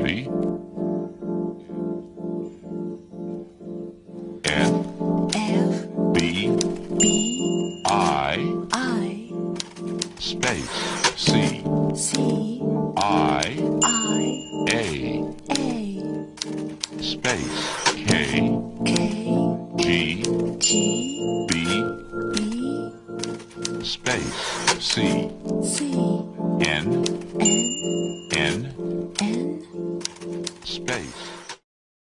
Ready? F B I space C I A space K G B space C N